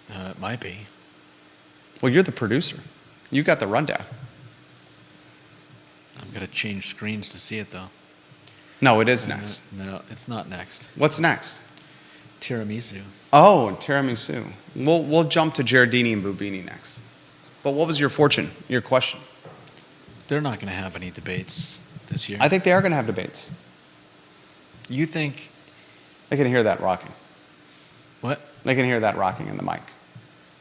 [SPEAKER 2] It might be.
[SPEAKER 1] Well, you're the producer. You got the rundown.
[SPEAKER 2] I'm going to change screens to see it, though.
[SPEAKER 1] No, it is next.
[SPEAKER 2] No, it's not next.
[SPEAKER 1] What's next?
[SPEAKER 2] Tiramisu.
[SPEAKER 1] Oh, tiramisu. We'll jump to JerrDini and Boobini next. But what was your question?
[SPEAKER 2] They're not going to have any debates this year.
[SPEAKER 1] I think they are going to have debates.
[SPEAKER 2] You think?
[SPEAKER 1] They can hear that rocking.
[SPEAKER 2] What?
[SPEAKER 1] They can hear that rocking in the mic.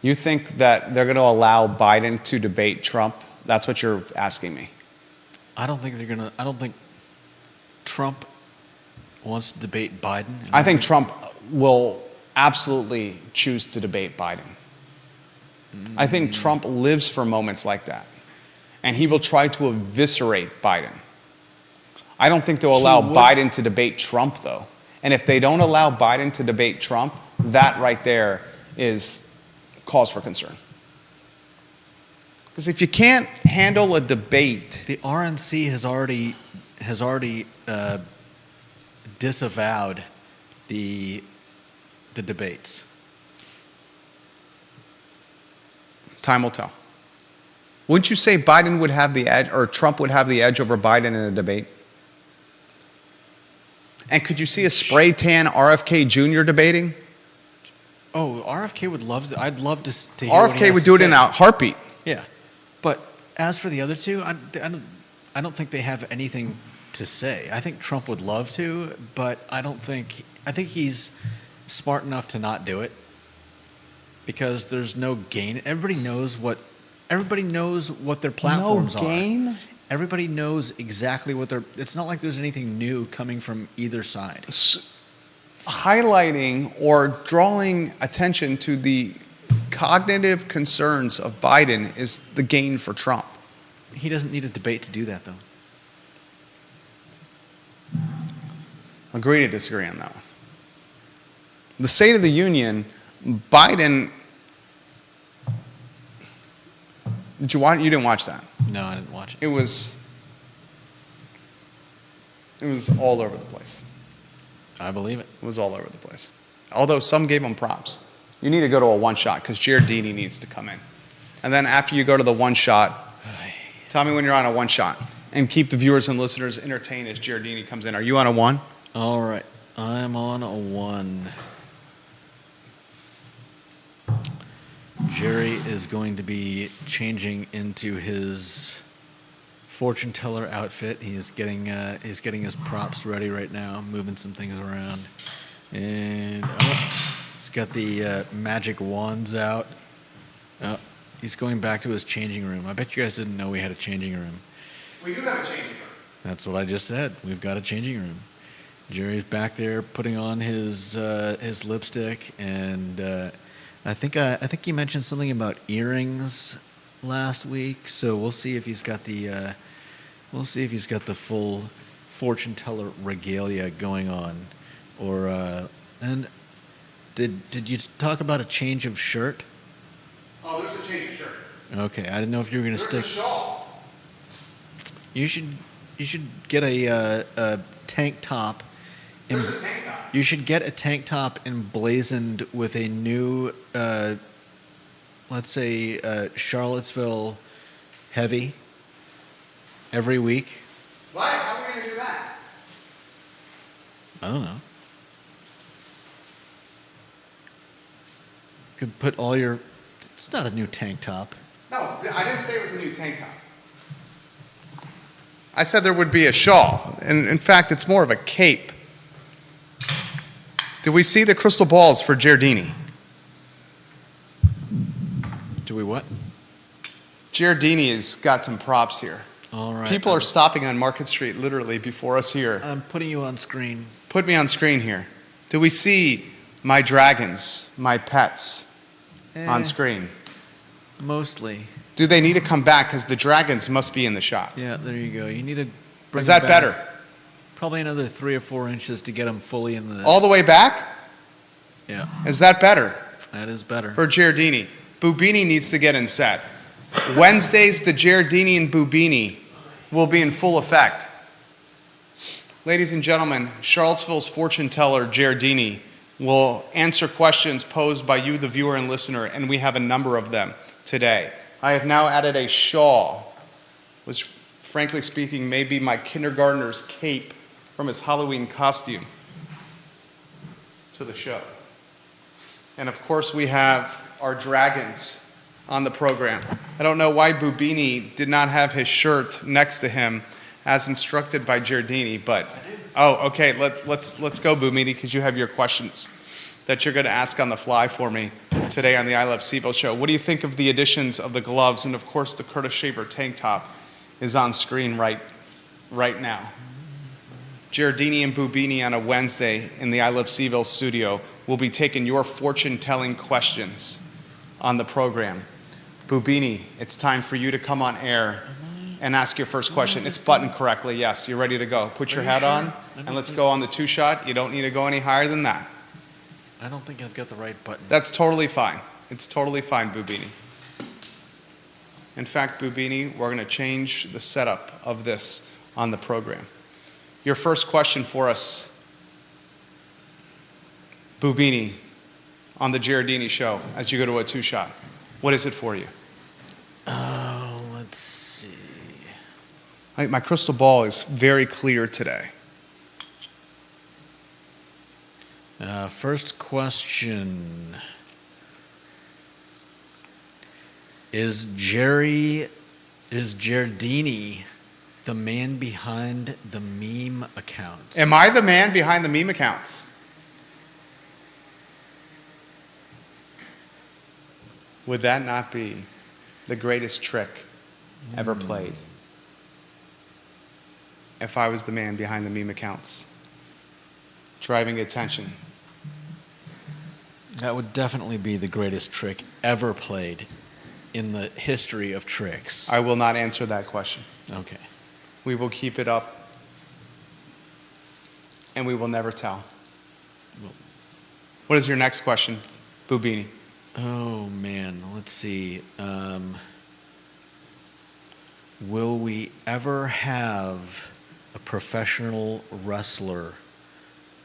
[SPEAKER 1] You think that they're going to allow Biden to debate Trump? That's what you're asking me.
[SPEAKER 2] I don't think Trump wants to debate Biden.
[SPEAKER 1] I think Trump will absolutely choose to debate Biden. I think Trump lives for moments like that. And he will try to eviscerate Biden. I don't think they'll allow Biden to debate Trump, though. And if they don't allow Biden to debate Trump, that right there is cause for concern. Because if you can't handle a debate...
[SPEAKER 2] The RNC has already disavowed the debates.
[SPEAKER 1] Time will tell. Wouldn't you say Biden would have the edge, or Trump would have the edge over Biden in a debate? And could you see a spray tan RFK Jr. debating?
[SPEAKER 2] Oh, RFK would love to. I'd love to hear
[SPEAKER 1] RFK
[SPEAKER 2] what he has
[SPEAKER 1] would
[SPEAKER 2] to
[SPEAKER 1] do it
[SPEAKER 2] say.
[SPEAKER 1] in a heartbeat.
[SPEAKER 2] Yeah, but as for the other two, I don't think they have anything to say. I think Trump would love to, but I think he's smart enough to not do it because there's no gain. Everybody knows what their platforms are.
[SPEAKER 1] No gain?
[SPEAKER 2] Everybody knows exactly what they're. It's not like there's anything new coming from either side.
[SPEAKER 1] Highlighting or drawing attention to the cognitive concerns of Biden is the gain for Trump.
[SPEAKER 2] He doesn't need a debate to do that, though.
[SPEAKER 1] Agree to disagree on that one. The State of the Union, Biden. Did you watch? You didn't watch that.
[SPEAKER 2] No, I didn't watch it.
[SPEAKER 1] It was all over the place.
[SPEAKER 2] I believe it.
[SPEAKER 1] It was all over the place. Although some gave him props. You need to go to a one-shot because JerrDini needs to come in. And then after you go to the one-shot, tell me when you're on a one-shot. And keep the viewers and listeners entertained as JerrDini comes in. Are you on a one?
[SPEAKER 2] All right. I'm on a one. Jerry is going to be changing into his fortune teller outfit. He's getting his props ready right now, moving some things around, and he's got the magic wands out. He's going back to his changing room. I bet you guys didn't know we had a changing room.
[SPEAKER 1] We do have a changing room.
[SPEAKER 2] That's what I just said. We've got a changing room. Jerry's back there putting on his lipstick, and I think he mentioned something about earrings last week. So we'll see if he's got the full fortune teller regalia going on, or and did you talk about a change of shirt?
[SPEAKER 1] Oh, there's a change of shirt.
[SPEAKER 2] Okay, I didn't know if you were going to stick.
[SPEAKER 1] There's a shawl.
[SPEAKER 2] You should get a tank top.
[SPEAKER 1] There's a tank top.
[SPEAKER 2] You should get a tank top emblazoned with a new, let's say, Charlottesville heavy every week.
[SPEAKER 1] Why? How are we going to do that?
[SPEAKER 2] I don't know. Could put all your. It's not a new tank top.
[SPEAKER 1] No, I didn't say it was a new tank top. I said there would be a shawl. And in fact, it's more of a cape. Did we see the crystal balls for JerrDini?
[SPEAKER 2] Do we what?
[SPEAKER 1] JerrDini has got some props here.
[SPEAKER 2] All right.
[SPEAKER 1] People are stopping on Market Street literally before us here.
[SPEAKER 2] I'm putting you on screen.
[SPEAKER 1] Put me on screen here. Do we see my dragons, my pets, on screen?
[SPEAKER 2] Mostly.
[SPEAKER 1] Do they need to come back? Because the dragons must be in the shot.
[SPEAKER 2] Yeah, there you go. You need to bring
[SPEAKER 1] Is that
[SPEAKER 2] them back.
[SPEAKER 1] better?
[SPEAKER 2] Probably another 3 or 4 inches to get them fully in the...
[SPEAKER 1] All the way back?
[SPEAKER 2] Yeah.
[SPEAKER 1] Is that better?
[SPEAKER 2] That is better.
[SPEAKER 1] For JerrDini. Boobini needs to get in set. Wednesdays, the JerrDini and Boobini will be in full effect. Ladies and gentlemen, Charlottesville's fortune teller, JerrDini, will answer questions posed by you, the viewer and listener, and we have a number of them today. I have now added a shawl, which, frankly speaking, may be my kindergartner's cape from his Halloween costume, to the show. And of course, we have our dragons on the program. I don't know why Boobini did not have his shirt next to him as instructed by JerrDini, but okay, let's go, Boobini, because you have your questions that you're going to ask on the fly for me today on the I Love CVille Show. What do you think of the additions of the gloves? And of course, the Curtis Shaver tank top is on screen right now. JerrDini and Boobini on a Wednesday in the I Love CVille studio will be taking your fortune-telling questions on the program. Boobini, it's time for you to come on air and ask your first question. It's buttoned correctly, yes. You're ready to go. Put your hat on, and let's go on the two-shot. You don't need to go any higher than that.
[SPEAKER 2] I don't think I've got the right button.
[SPEAKER 1] That's totally fine. It's totally fine, Boobini. In fact, Boobini, we're going to change the setup of this on the program. Your first question for us, Boobini, on the JerrDini show, as you go to a two-shot. What is it for you?
[SPEAKER 2] Oh, let's see.
[SPEAKER 1] My crystal ball is very clear today.
[SPEAKER 2] First question. Is JerrDini the man behind the meme accounts?
[SPEAKER 1] Am I the man behind the meme accounts? Would that not be the greatest trick ever played? If I was the man behind the meme accounts, driving attention.
[SPEAKER 2] That would definitely be the greatest trick ever played in the history of tricks.
[SPEAKER 1] I will not answer that question.
[SPEAKER 2] Okay.
[SPEAKER 1] We will keep it up, and we will never tell.
[SPEAKER 2] Well,
[SPEAKER 1] What is your next question, Boobini?
[SPEAKER 2] oh, man. Let's see. Will we ever have a professional wrestler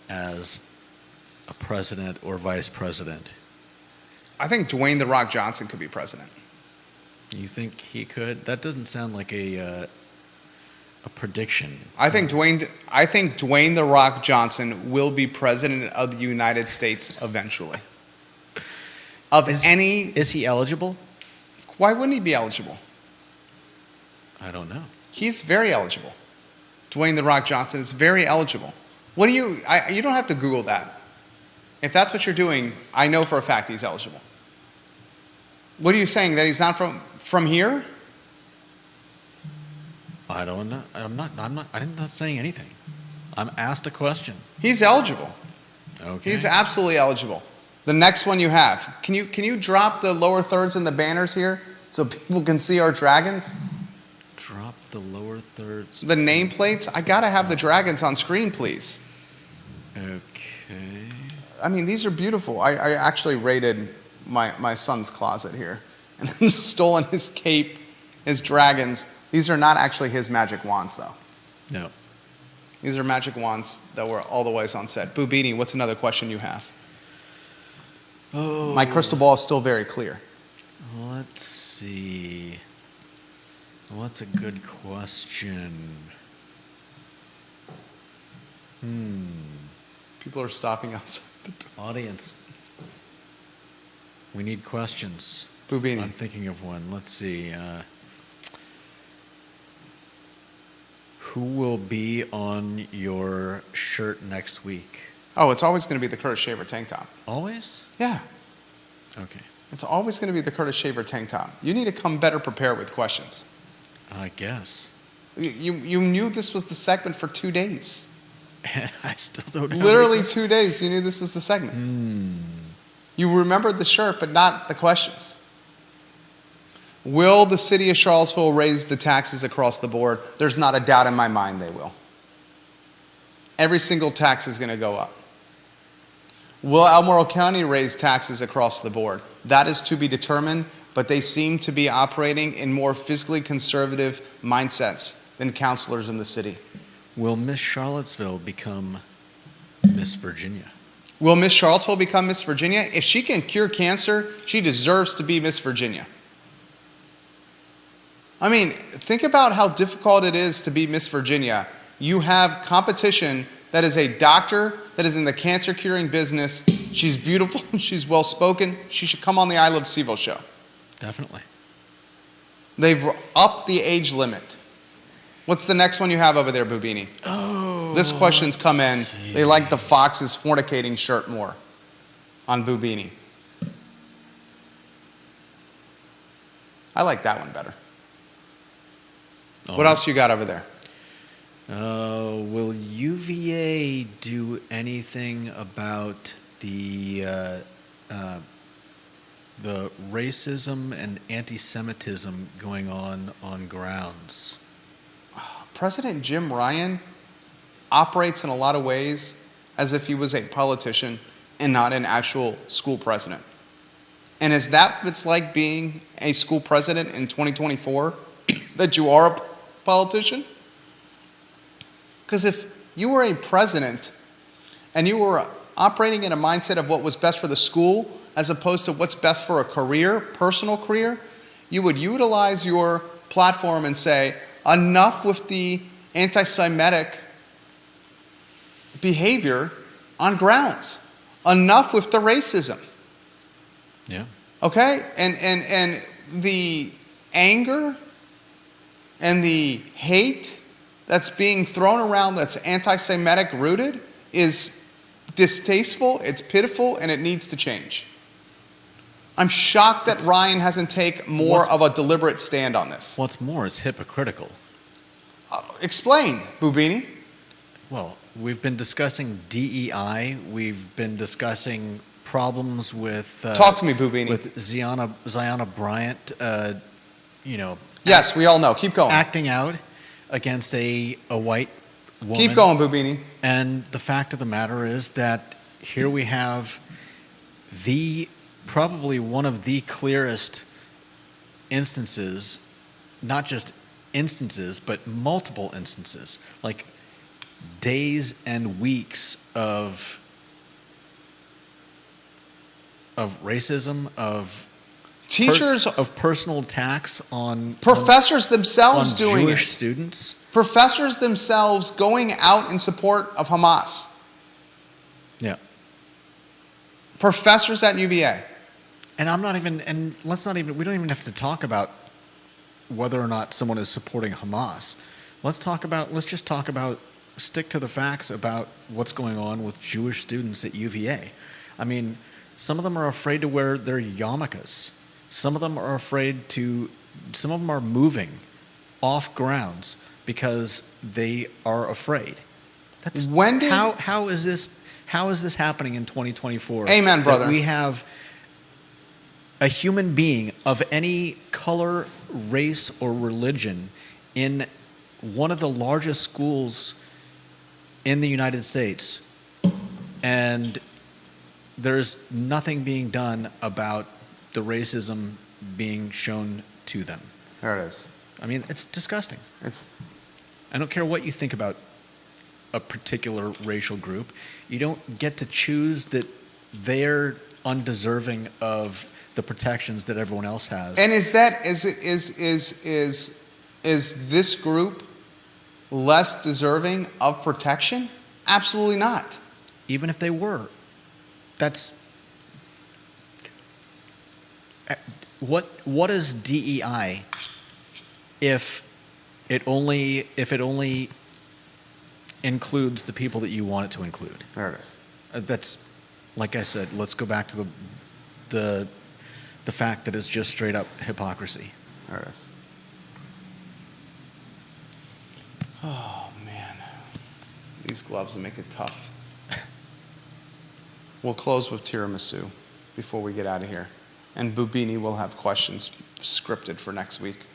[SPEAKER 2] as a president or vice president?
[SPEAKER 1] I think Dwayne "The Rock" Johnson could be president.
[SPEAKER 2] You think he could? That doesn't sound like a prediction.
[SPEAKER 1] I think Dwayne "The Rock" Johnson will be president of the United States eventually.
[SPEAKER 2] Is he eligible?
[SPEAKER 1] Why wouldn't he be eligible?
[SPEAKER 2] I don't know.
[SPEAKER 1] He's very eligible. Dwayne "The Rock" Johnson is very eligible. What do you don't have to Google that. If that's what you're doing, I know for a fact he's eligible. What are you saying, that he's not from here?
[SPEAKER 2] I don't know. I'm not saying anything. I'm asked a question.
[SPEAKER 1] He's eligible.
[SPEAKER 2] Okay.
[SPEAKER 1] He's absolutely eligible. The next one you have. Can you drop the lower thirds and the banners here so people can see our dragons?
[SPEAKER 2] Drop the lower thirds.
[SPEAKER 1] The nameplates? I gotta have the dragons on screen, please.
[SPEAKER 2] Okay.
[SPEAKER 1] I mean, these are beautiful. I actually raided my son's closet here and stolen his cape, his dragons. These are not actually his magic wands, though.
[SPEAKER 2] No.
[SPEAKER 1] These are magic wands that were all the ways on set. Boobini, what's another question you have?
[SPEAKER 2] Oh.
[SPEAKER 1] My crystal ball is still very clear.
[SPEAKER 2] Let's see. What's a good question?
[SPEAKER 1] People are stopping outside the door.
[SPEAKER 2] Audience. We need questions.
[SPEAKER 1] Boobini.
[SPEAKER 2] I'm thinking of one. Let's see. Who will be on your shirt next week?
[SPEAKER 1] Oh, it's always going to be the Curtis Shaver tank top.
[SPEAKER 2] Always?
[SPEAKER 1] Yeah.
[SPEAKER 2] Okay.
[SPEAKER 1] It's always going to be the Curtis Shaver tank top. You need to come better prepared with questions.
[SPEAKER 2] I guess.
[SPEAKER 1] You knew this was the segment for 2 days.
[SPEAKER 2] And I still don't know.
[SPEAKER 1] Literally 2 days, you knew this was the segment. You remembered the shirt, but not the questions. Will the city of Charlottesville raise the taxes across the board? There's not a doubt in my mind they will. Every single tax is going to go up. Will Albemarle County raise taxes across the board? That is to be determined, but they seem to be operating in more fiscally conservative mindsets than councilors in the city.
[SPEAKER 2] Will Miss Charlottesville become Miss Virginia?
[SPEAKER 1] Will Miss Charlottesville become Miss Virginia? If she can cure cancer, she deserves to be Miss Virginia. I mean, think about how difficult it is to be Miss Virginia. You have competition that is a doctor that is in the cancer curing business She's beautiful. She's well-spoken. She should come on the I Love CVille show.
[SPEAKER 2] Definitely.
[SPEAKER 1] They've upped the age limit. What's the next one you have over there, Boobini?
[SPEAKER 2] Oh.
[SPEAKER 1] This question's come in. They like the Fox's fornicating shirt more on Boobini. I like that one better. What else you got over there?
[SPEAKER 2] Will UVA do anything about the racism and anti-Semitism going on grounds?
[SPEAKER 1] President Jim Ryan operates in a lot of ways as if he was a politician and not an actual school president. And is that what it's like being a school president in 2024? That you are a politician? Because if you were a president and you were operating in a mindset of what was best for the school as opposed to what's best for a career, personal career, you would utilize your platform and say, enough with the anti-Semitic behavior on grounds. Enough with the racism.
[SPEAKER 2] Yeah.
[SPEAKER 1] Okay? And the anger and the hate that's being thrown around that's anti-Semitic rooted is distasteful, it's pitiful, and it needs to change. I'm shocked that Ryan hasn't taken more of a deliberate stand on this.
[SPEAKER 2] What's more, it's hypocritical.
[SPEAKER 1] Explain, Boobini.
[SPEAKER 2] Well, we've been discussing DEI. We've been discussing problems with...
[SPEAKER 1] Talk to me, Boobini.
[SPEAKER 2] With Ziana Bryant,
[SPEAKER 1] Yes, we all know. Keep going.
[SPEAKER 2] acting out against a white woman.
[SPEAKER 1] Keep going, Boobini.
[SPEAKER 2] And the fact of the matter is that here we have probably one of the clearest instances, not just instances, but multiple instances, like days and weeks of racism, of
[SPEAKER 1] Teachers,
[SPEAKER 2] of personal attacks on
[SPEAKER 1] professors themselves doing
[SPEAKER 2] Jewish
[SPEAKER 1] it.
[SPEAKER 2] students.
[SPEAKER 1] Professors themselves going out in support of Hamas.
[SPEAKER 2] Yeah.
[SPEAKER 1] Professors at UVA.
[SPEAKER 2] And we don't even have to talk about whether or not someone is supporting Hamas. Stick to the facts about what's going on with Jewish students at UVA. I mean, some of them are afraid to wear their yarmulkes. Some of them are moving off grounds because they are afraid. How is this happening in 2024?
[SPEAKER 1] Amen, brother.
[SPEAKER 2] That we have a human being of any color, race, or religion in one of the largest schools in the United States, and there's nothing being done about the racism being shown to them.
[SPEAKER 1] There it is.
[SPEAKER 2] I mean, it's disgusting. I don't care what you think about a particular racial group. You don't get to choose that they're undeserving of the protections that everyone else has.
[SPEAKER 1] And is this group less deserving of protection? Absolutely not.
[SPEAKER 2] Even if they were, that's what is DEI if it only includes the people that you want it to include?
[SPEAKER 1] There it is.
[SPEAKER 2] That's, like I said, let's go back to the fact that it's just straight up hypocrisy.
[SPEAKER 1] There it is. Oh, man. These gloves will make it tough. We'll close with tiramisu before we get out of here. And Boobini will have questions scripted for next week.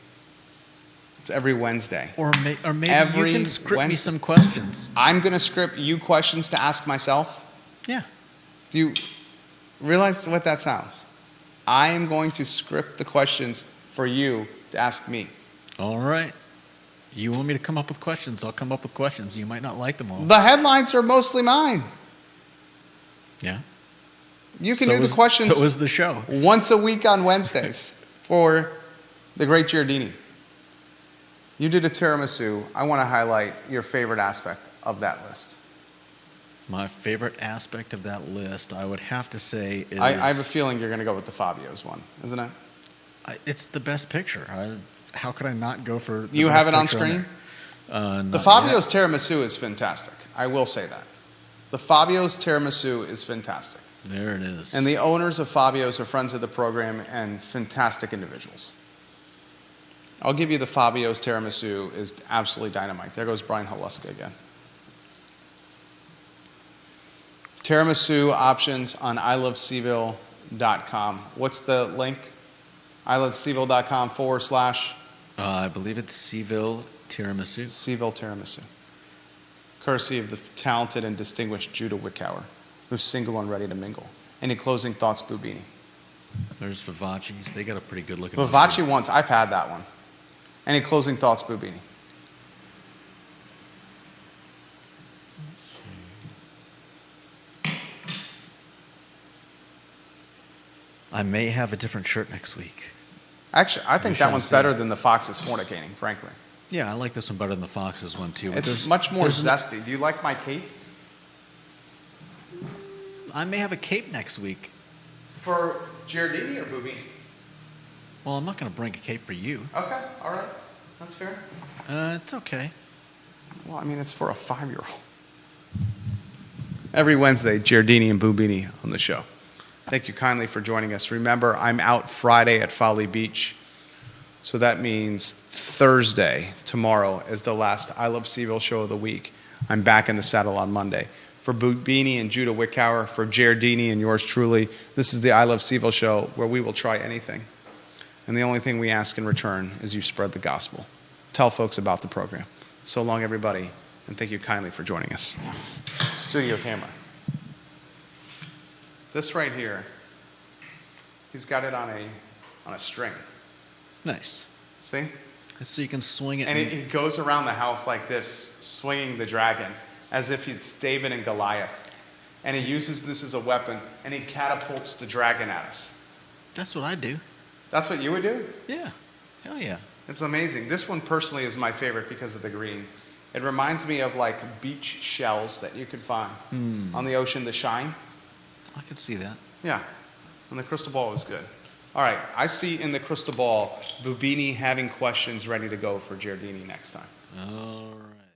[SPEAKER 1] It's every Wednesday.
[SPEAKER 2] Or maybe
[SPEAKER 1] Every
[SPEAKER 2] you can script me
[SPEAKER 1] Wednesday.
[SPEAKER 2] some questions.
[SPEAKER 1] I'm going to script you questions to ask myself.
[SPEAKER 2] Yeah.
[SPEAKER 1] Do you realize what that sounds? I am going to script the questions for you to ask me.
[SPEAKER 2] All right. You want me to come up with questions, I'll come up with questions. You might not like them all.
[SPEAKER 1] The headlines are mostly mine.
[SPEAKER 2] Yeah.
[SPEAKER 1] You can do the questions
[SPEAKER 2] So is the show.
[SPEAKER 1] once a week on Wednesdays for the great JerrDini. You did a tiramisu. I want to highlight your favorite aspect of that list.
[SPEAKER 2] My favorite aspect of that list, I would have to say, is
[SPEAKER 1] I have a feeling you're going to go with the Fabio's one, isn't it?
[SPEAKER 2] it's the best picture. How could I not go for? The
[SPEAKER 1] You
[SPEAKER 2] best
[SPEAKER 1] have it on
[SPEAKER 2] picture
[SPEAKER 1] screen?
[SPEAKER 2] there?
[SPEAKER 1] The
[SPEAKER 2] Not
[SPEAKER 1] Fabio's
[SPEAKER 2] yet.
[SPEAKER 1] tiramisu is fantastic. I will say that. The Fabio's tiramisu is fantastic.
[SPEAKER 2] There it is.
[SPEAKER 1] And the owners of Fabio's are friends of the program and fantastic individuals. I'll give you the Fabio's tiramisu is absolutely dynamite. There goes Brian Haluska again. Tiramisu options on ilovecville.com. What's the link? ilovecville.com /
[SPEAKER 2] I believe it's CVille Tiramisu.
[SPEAKER 1] CVille Tiramisu. Courtesy of the talented and distinguished Judah Wickower, who's single and ready to mingle. Any closing thoughts, Boobini?
[SPEAKER 2] There's Vivaci's. They got a pretty good looking.
[SPEAKER 1] Vivaci once. I've had that one. Any closing thoughts, Boobini?
[SPEAKER 2] I may have a different shirt next week.
[SPEAKER 1] Actually, I think that
[SPEAKER 2] shall
[SPEAKER 1] one's
[SPEAKER 2] see.
[SPEAKER 1] better than the Fox's fornicating, frankly.
[SPEAKER 2] Yeah, I like this one better than the Fox's one too. but
[SPEAKER 1] It's much more
[SPEAKER 2] there's-
[SPEAKER 1] zesty. Do you like my cape?
[SPEAKER 2] I may have a cape next week.
[SPEAKER 1] For JerrDini or Boobini?
[SPEAKER 2] Well, I'm not going to bring a cape for you.
[SPEAKER 1] Okay, all right. That's fair.
[SPEAKER 2] It's okay.
[SPEAKER 1] Well, I mean, it's for a 5-year-old. Every Wednesday, JerrDini and Boobini on the show. Thank you kindly for joining us. Remember, I'm out Friday at Folly Beach. So that means Thursday, tomorrow, is the last I Love CVille show of the week. I'm back in the saddle on Monday. For Boobini and Judah Wickower, for JerrDini and yours truly, this is the I Love CVille show where we will try anything. And the only thing we ask in return is you spread the gospel. Tell folks about the program. So long, everybody, and thank you kindly for joining us. Studio camera. This right here, he's got it on a string.
[SPEAKER 2] Nice.
[SPEAKER 1] See?
[SPEAKER 2] So you can swing it.
[SPEAKER 1] And he goes around the house like this, swinging the dragon, as if it's David and Goliath. And he uses this as a weapon, and he catapults the dragon at us.
[SPEAKER 2] That's what I do.
[SPEAKER 1] That's what you would do?
[SPEAKER 2] Yeah. Hell yeah.
[SPEAKER 1] It's amazing. This one personally is my favorite because of the green. It reminds me of like beach shells that you could find on the ocean, the shine.
[SPEAKER 2] I can see that.
[SPEAKER 1] Yeah. And the crystal ball was good. All right. I see in the crystal ball Boobini having questions ready to go for JerrDini next time.
[SPEAKER 2] All right.